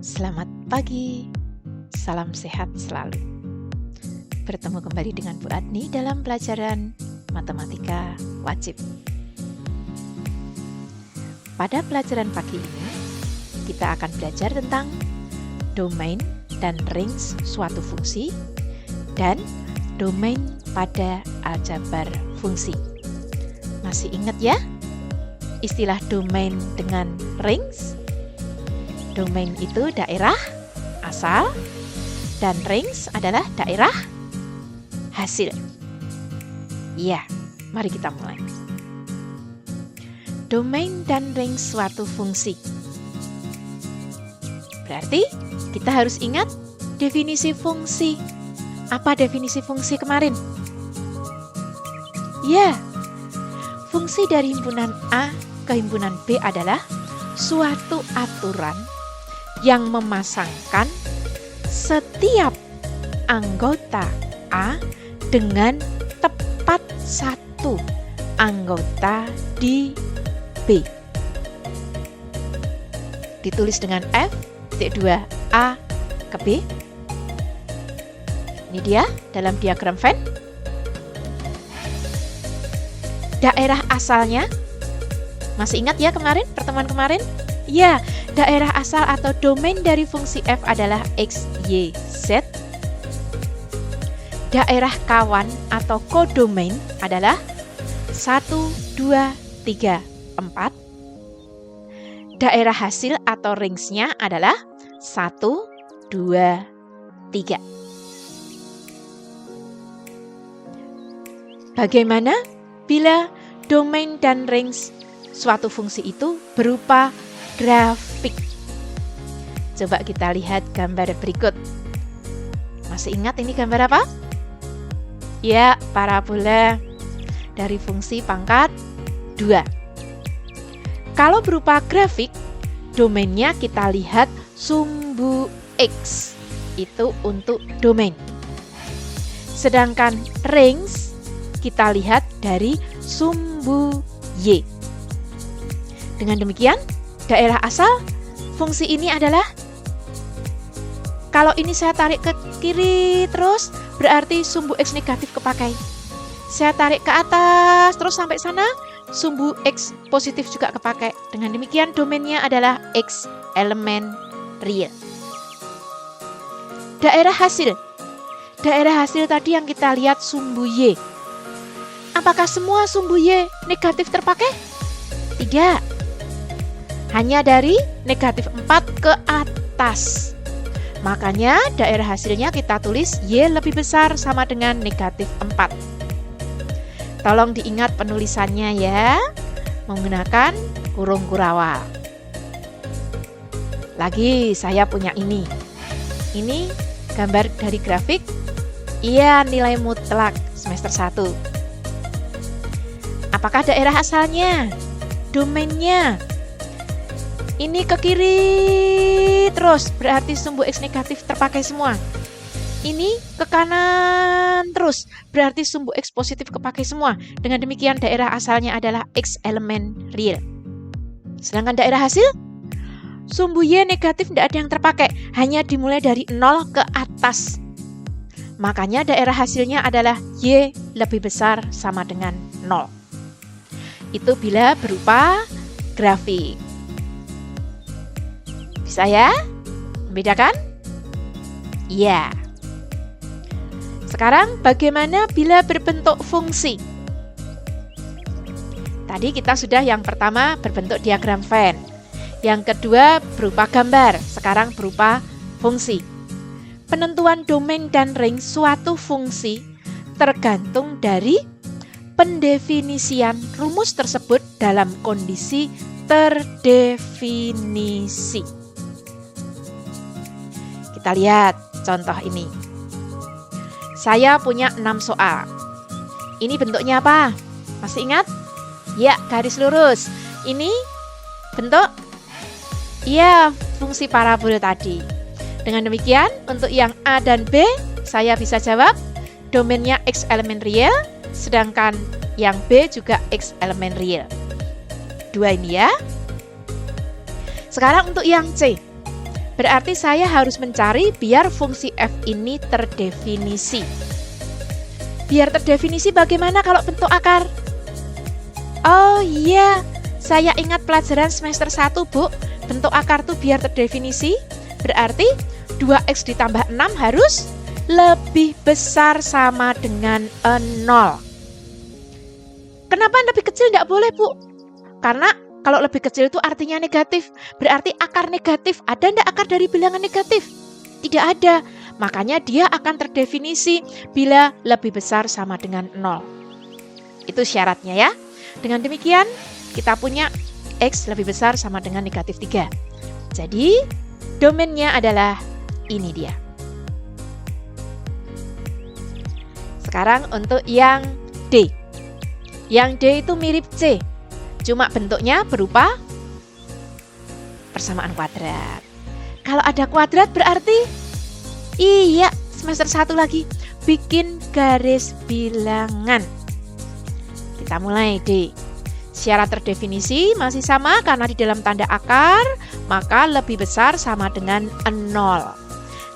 Selamat pagi, salam sehat selalu. Bertemu kembali dengan Bu Adni dalam pelajaran Matematika Wajib. Pada pelajaran pagi ini, kita akan belajar tentang domain dan range suatu fungsi dan domain pada aljabar fungsi. Masih ingat ya istilah domain dengan range? Domain itu daerah asal dan range adalah daerah hasil. Ya, mari kita mulai. Domain dan range suatu fungsi. Berarti kita harus ingat definisi fungsi. Apa definisi fungsi kemarin? Ya, fungsi dari himpunan A ke himpunan B adalah suatu aturan yang memasangkan setiap anggota A dengan tepat satu anggota di B. Ditulis dengan F, titik 2 A ke B. Ini dia dalam diagram Venn. Daerah asalnya, masih ingat ya kemarin, pertemuan kemarin? Ya, daerah asal atau domain dari fungsi f adalah x, y, z. Daerah kawan atau kodomain adalah 1, 2, 3, 4. Daerah hasil atau range-nya adalah 1, 2, 3. Bagaimana bila domain dan range suatu fungsi itu berupa grafik? Coba kita lihat gambar berikut. Masih ingat ini gambar apa? Ya, parabola dari fungsi pangkat 2. Kalau berupa grafik, domainnya kita lihat sumbu X. Itu untuk domain. Sedangkan range kita lihat dari sumbu Y. Dengan demikian, daerah asal fungsi ini adalah, kalau ini saya tarik ke kiri terus, berarti sumbu X negatif kepakai. Saya tarik ke atas terus sampai sana, sumbu X positif juga kepakai. Dengan demikian domainnya adalah X elemen real. Daerah hasil. Daerah hasil tadi yang kita lihat sumbu Y. Apakah semua sumbu Y negatif terpakai? Tidak. Hanya dari negatif 4 ke atas. Makanya daerah hasilnya kita tulis Y lebih besar sama dengan negatif 4. Tolong diingat penulisannya ya, menggunakan kurung kurawal. Lagi saya punya ini. Ini gambar dari grafik. Iya, nilai mutlak semester 1. Apakah daerah asalnya? Domainnya? Ini ke kiri terus, berarti sumbu X negatif terpakai semua. Ini ke kanan terus, berarti sumbu X positif kepakai semua. Dengan demikian daerah asalnya adalah X elemen real. Sedangkan daerah hasil, sumbu Y negatif tidak ada yang terpakai, hanya dimulai dari 0 ke atas. Makanya daerah hasilnya adalah Y lebih besar sama dengan 0. Itu bila berupa grafik. Bisa ya? Membedakan? Iya. Sekarang bagaimana bila berbentuk fungsi? Tadi kita sudah yang pertama berbentuk diagram Venn. Yang kedua berupa gambar, sekarang berupa fungsi. Penentuan domain dan range suatu fungsi tergantung dari pendefinisian rumus tersebut dalam kondisi terdefinisi. Kita lihat contoh ini. Saya punya 6 soal. Ini bentuknya apa? Masih ingat? Ya, garis lurus. Ini bentuk? Ya, fungsi parabola tadi. Dengan demikian, untuk yang A dan B, saya bisa jawab domainnya X elemen real, sedangkan yang B juga X elemen real. 2 ini ya. Sekarang untuk yang C. Berarti saya harus mencari biar fungsi f ini terdefinisi. Biar terdefinisi bagaimana kalau bentuk akar? Oh iya, saya ingat pelajaran semester 1, Bu. Bentuk akar tuh biar terdefinisi, berarti 2x ditambah 6 harus lebih besar sama dengan 0. Kenapa lebih kecil tidak boleh, Bu? Karena kalau lebih kecil itu artinya negatif. Berarti akar negatif. Ada enggak akar dari bilangan negatif? Tidak ada. Makanya dia akan terdefinisi bila lebih besar sama dengan 0. Itu syaratnya ya. Dengan demikian, kita punya X lebih besar sama dengan negatif 3. Jadi, domainnya adalah ini dia. Sekarang untuk yang D. Yang D itu mirip C, cuma bentuknya berupa persamaan kuadrat. Kalau ada kuadrat berarti, iya, semester 1 lagi, bikin garis bilangan. Kita mulai D. Syarat terdefinisi masih sama karena di dalam tanda akar, maka lebih besar sama dengan 0.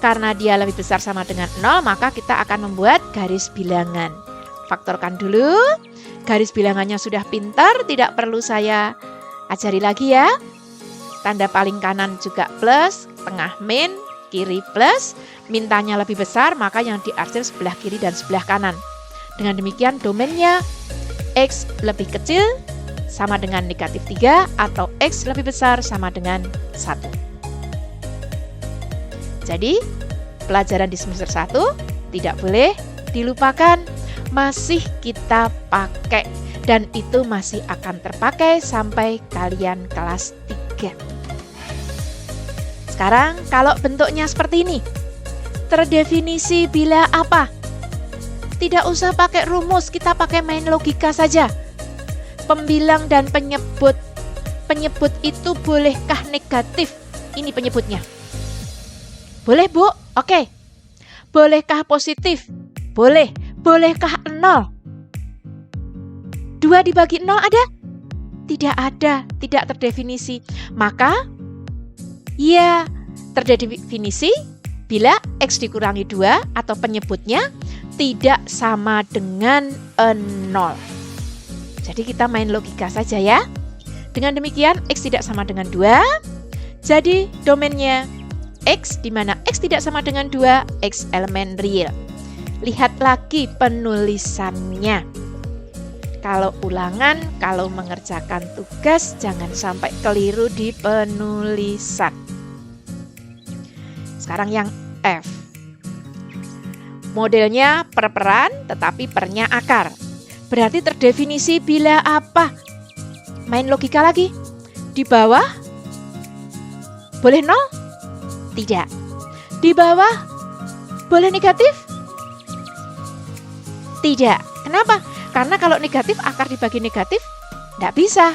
Karena dia lebih besar sama dengan 0, maka kita akan membuat garis bilangan. Faktorkan dulu. Garis bilangannya sudah pintar, tidak perlu saya ajari lagi ya. Tanda paling kanan juga plus, tengah min, kiri plus. Mintanya lebih besar, maka yang diarsir sebelah kiri dan sebelah kanan. Dengan demikian domainnya X lebih kecil sama dengan negatif 3 atau X lebih besar sama dengan 1. Jadi, pelajaran di semester 1 tidak boleh dilupakan, masih kita pakai dan itu masih akan terpakai sampai kalian kelas 3. Sekarang kalau bentuknya seperti ini, terdefinisi bila apa? Tidak usah pakai rumus, kita pakai main logika saja. Pembilang dan penyebut. Penyebut itu bolehkah negatif? Ini penyebutnya. Boleh, Bu? Oke. Bolehkah positif? Boleh. Bolehkah 0? 2 dibagi 0 ada? Tidak ada, tidak terdefinisi. Maka, ya terdefinisi bila X dikurangi 2 atau penyebutnya tidak sama dengan 0. Jadi kita main logika saja ya. Dengan demikian, X tidak sama dengan 2. Jadi domainnya X, di mana X tidak sama dengan 2, X elemen real. Lihat lagi penulisannya. Kalau ulangan, kalau mengerjakan tugas, jangan sampai keliru di penulisan. Sekarang yang F. Modelnya per-peran, tetapi pernya akar. Berarti terdefinisi bila apa? Main logika lagi. Di bawah, boleh 0? Tidak. Di bawah, boleh negatif? Tidak. Kenapa? Karena kalau negatif, akar dibagi negatif, tidak bisa.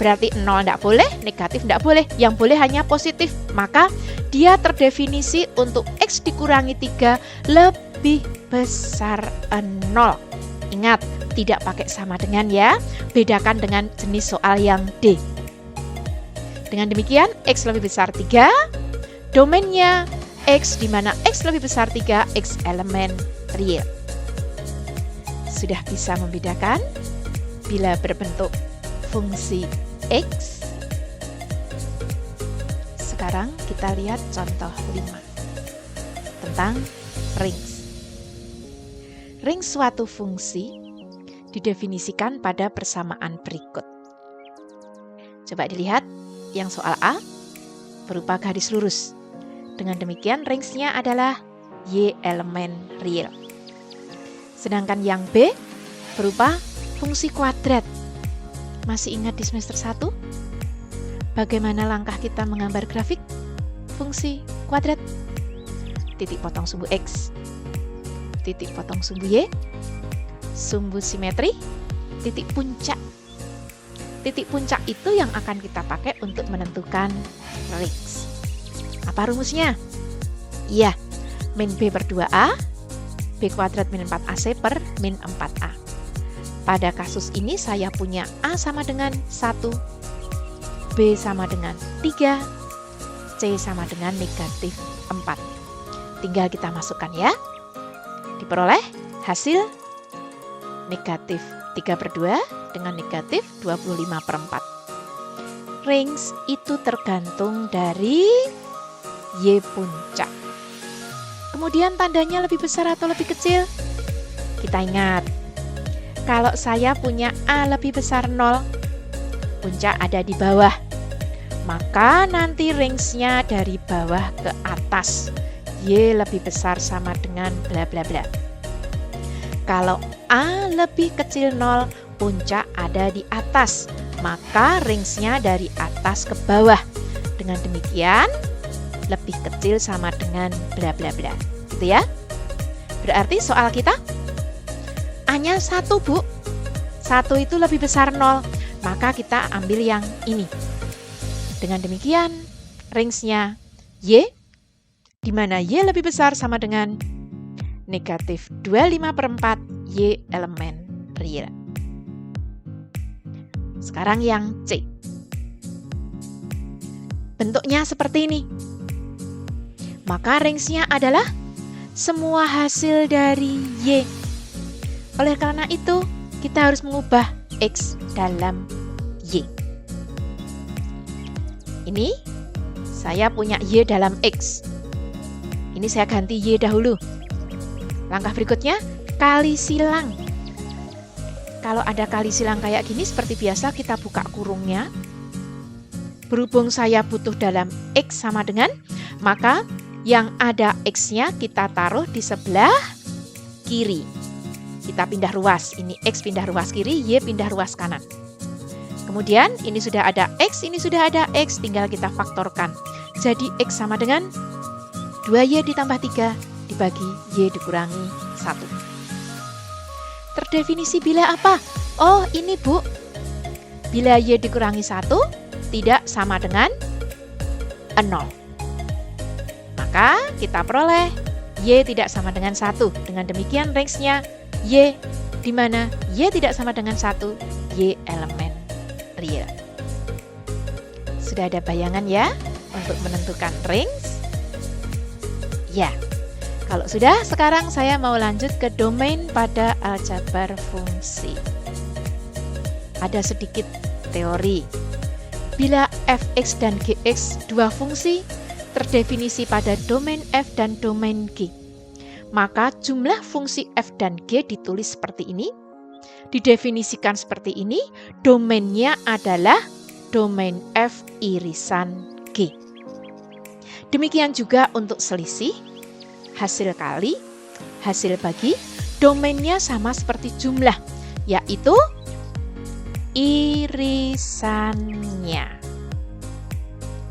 Berarti 0 tidak boleh, negatif tidak boleh. Yang boleh hanya positif. Maka dia terdefinisi untuk X dikurangi 3 lebih besar 0. Ingat, tidak pakai sama dengan ya. Bedakan dengan jenis soal yang D. Dengan demikian, X lebih besar 3. Domainnya X, di mana X lebih besar 3, X elemen real. Sudah bisa membedakan bila berbentuk fungsi X. Sekarang kita lihat contoh 5 tentang rings. Ring suatu fungsi didefinisikan pada persamaan berikut. Coba dilihat yang soal A berupa garis lurus. Dengan demikian ringsnya adalah Y elemen real. Sedangkan yang B berupa fungsi kuadrat. Masih ingat di semester 1? Bagaimana langkah kita menggambar grafik fungsi kuadrat? Titik potong sumbu X, titik potong sumbu Y, sumbu simetri, titik puncak. Titik puncak itu yang akan kita pakai untuk menentukan rings. Apa rumusnya? Iya, min B per 2A, B kuadrat min 4AC per min 4A. Pada kasus ini saya punya A sama dengan 1, B sama dengan 3, C sama dengan negatif 4. Tinggal kita masukkan ya. Diperoleh hasil negatif 3/2 dengan negatif 25/4. Range itu tergantung dari Y puncak. Kemudian tandanya lebih besar atau lebih kecil? Kita ingat, kalau saya punya A lebih besar 0, puncak ada di bawah. Maka nanti range-nya dari bawah ke atas. Y lebih besar sama dengan bla bla bla. Kalau A lebih kecil 0, puncak ada di atas. Maka range-nya dari atas ke bawah. Dengan demikian, lebih kecil sama dengan bla bla bla. Gitu ya. Berarti soal kita A-nya 1, Bu. 1 itu lebih besar 0. Maka kita ambil yang ini. Dengan demikian, range-nya Y, di mana Y lebih besar sama dengan negatif 25/4 Y elemen real. Sekarang yang C. Bentuknya seperti ini. Maka range-nya adalah semua hasil dari Y. Oleh karena itu, kita harus mengubah X dalam Y. Ini saya punya Y dalam X. Ini saya ganti Y dahulu. Langkah berikutnya, kali silang. Kalau ada kali silang kayak gini, seperti biasa kita buka kurungnya. Berhubung saya butuh dalam X sama dengan, maka yang ada X-nya kita taruh di sebelah kiri. Kita pindah ruas. Ini X pindah ruas kiri, Y pindah ruas kanan. Kemudian ini sudah ada X, ini sudah ada X, tinggal kita faktorkan. Jadi X sama dengan 2Y ditambah 3 dibagi Y dikurangi 1. Terdefinisi bila apa? Oh ini Bu, bila Y dikurangi 1 tidak sama dengan 0. Maka kita peroleh Y tidak sama dengan 1. Dengan demikian range-nya Y, di mana Y tidak sama dengan 1, Y elemen real. Sudah ada bayangan ya untuk menentukan range? Ya. Kalau sudah, sekarang saya mau lanjut ke domain pada aljabar fungsi. Ada sedikit teori. Bila fx dan gx dua fungsi terdefinisi pada domain f dan domain g, maka jumlah fungsi f dan g ditulis seperti ini. Didefinisikan seperti ini, domainnya adalah domain F irisan G. Demikian juga untuk selisih, hasil kali, hasil bagi, domainnya sama seperti jumlah, yaitu irisannya.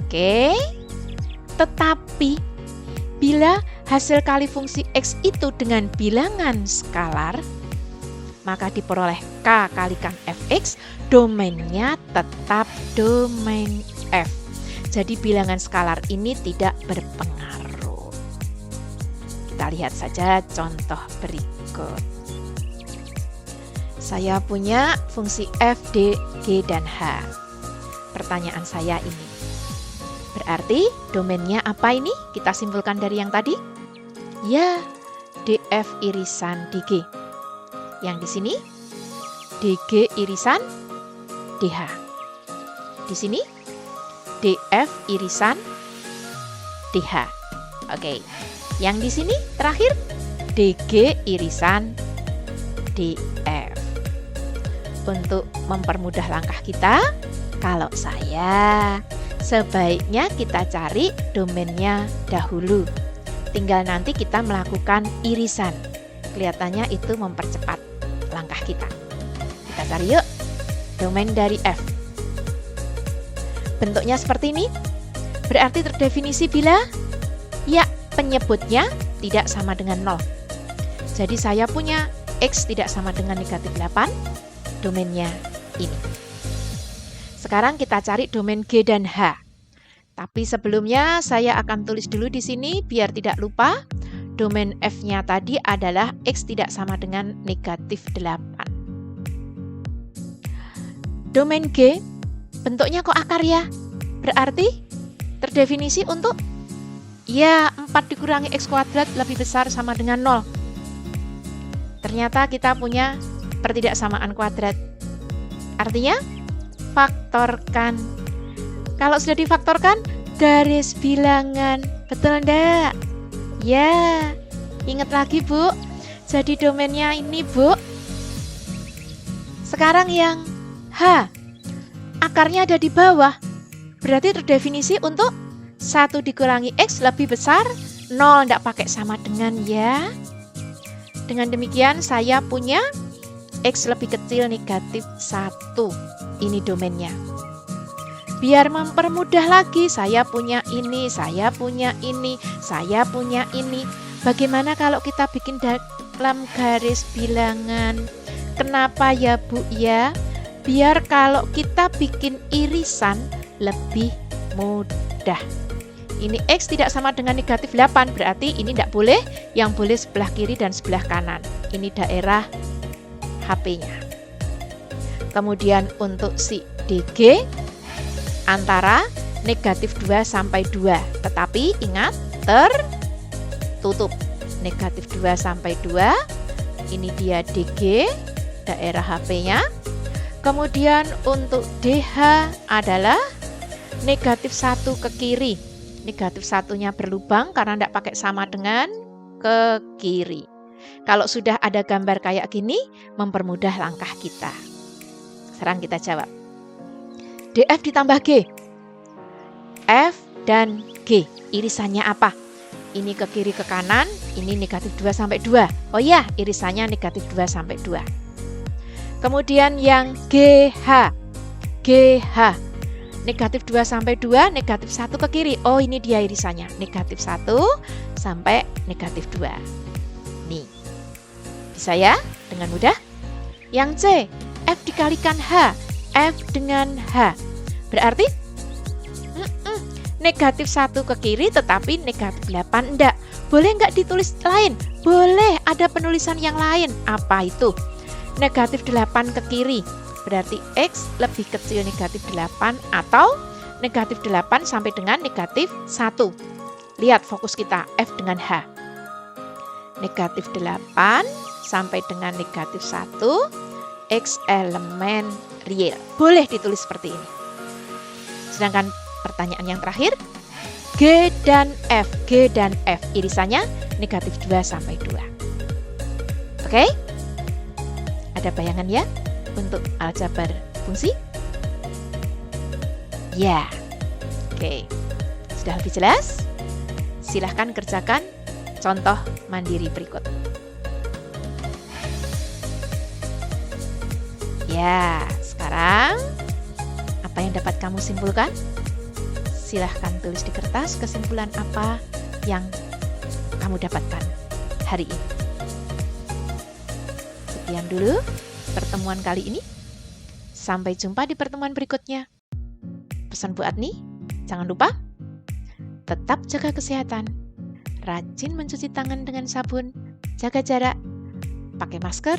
Oke, tetapi bila hasil kali fungsi X itu dengan bilangan skalar, maka diperoleh K kalikan Fx, domainnya tetap domain F. Jadi bilangan skalar ini tidak berpengaruh. Kita lihat saja contoh berikut. Saya punya fungsi F, D, G, dan H. Pertanyaan saya ini. Berarti domainnya apa ini? Kita simpulkan dari yang tadi. Ya, DF irisan DG. Yang di sini DG irisan DH. Di sini DF irisan DH. Oke. Yang di sini terakhir DG irisan DF. Untuk mempermudah langkah kita, kalau saya sebaiknya kita cari domainnya dahulu. Tinggal nanti kita melakukan irisan. Kelihatannya itu mempercepat langkah kita. Kita cari yuk domain dari F. Bentuknya seperti ini. Berarti terdefinisi bila ya penyebutnya tidak sama dengan 0. Jadi saya punya X tidak sama dengan negatif 8. Domainnya ini. Sekarang kita cari domain G dan H. Tapi sebelumnya saya akan tulis dulu di sini biar tidak lupa. Domain F-nya tadi adalah X tidak sama dengan negatif 8. Domain G, bentuknya kok akar ya? Berarti terdefinisi untuk ya 4 dikurangi X kuadrat lebih besar sama dengan 0. Ternyata kita punya pertidaksamaan kuadrat. Artinya faktorkan. Kalau sudah difaktorkan, garis bilangan. Betul enggak? Ya, ingat lagi Bu. Jadi domainnya ini Bu. Sekarang yang H. Akarnya ada di bawah. Berarti terdefinisi untuk 1 dikurangi X lebih besar 0. Enggak pakai sama dengan ya. Dengan demikian saya punya X lebih kecil negatif 1. Ini domainnya. Biar mempermudah lagi, saya punya ini, saya punya ini, saya punya ini. Bagaimana kalau kita bikin dalam garis bilangan? Kenapa ya Bu ya? Biar kalau kita bikin irisan lebih mudah. Ini X tidak sama dengan negatif 8, berarti ini tidak boleh. Yang boleh sebelah kiri dan sebelah kanan. Ini daerah HP-nya. Kemudian untuk si DG antara negatif 2 sampai 2. Tetapi ingat tertutup. Negatif 2 sampai 2. Ini dia DG, daerah HP-nya. Kemudian untuk DH adalah negatif 1 ke kiri. Negatif 1-nya berlubang karena tidak pakai sama dengan ke kiri. Kalau sudah ada gambar kayak gini, mempermudah langkah kita. Sekarang kita jawab. DF ditambah G. F dan G. Irisannya apa? Ini ke kiri ke kanan, ini negatif 2 sampai 2. Oh ya, irisannya negatif 2 sampai 2. Kemudian yang GH. GH. Negatif 2 sampai 2, negatif 1 ke kiri. Oh ini dia irisannya. Negatif 1 sampai negatif 2. Nih. Bisa ya? Dengan mudah. Yang C. F dikalikan H. F dengan H. Berarti negatif 1 ke kiri tetapi negatif 8 enggak. Boleh enggak ditulis lain? Boleh, ada penulisan yang lain. Apa itu? Negatif 8 ke kiri. Berarti X lebih kecil negatif 8 atau negatif 8 sampai dengan negatif 1. Lihat fokus kita, F dengan H. Negatif 8 sampai dengan negatif 1. X elemen real. Boleh ditulis seperti ini. Sedangkan pertanyaan yang terakhir, G dan F. G dan F irisannya negatif 2 sampai 2. Oke? Ada bayangan ya untuk aljabar fungsi? Ya. Oke. Sudah lebih jelas? Silahkan kerjakan contoh mandiri berikut. Ya, sekarang apa yang dapat kamu simpulkan? Silahkan tulis di kertas kesimpulan apa yang kamu dapatkan hari ini. Sekian dulu pertemuan kali ini. Sampai jumpa di pertemuan berikutnya. Pesan Bu Adni, jangan lupa tetap jaga kesehatan, rajin mencuci tangan dengan sabun, jaga jarak, pakai masker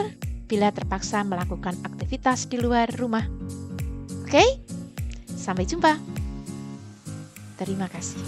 bila terpaksa melakukan aktivitas di luar rumah. Oke? Sampai jumpa. Terima kasih.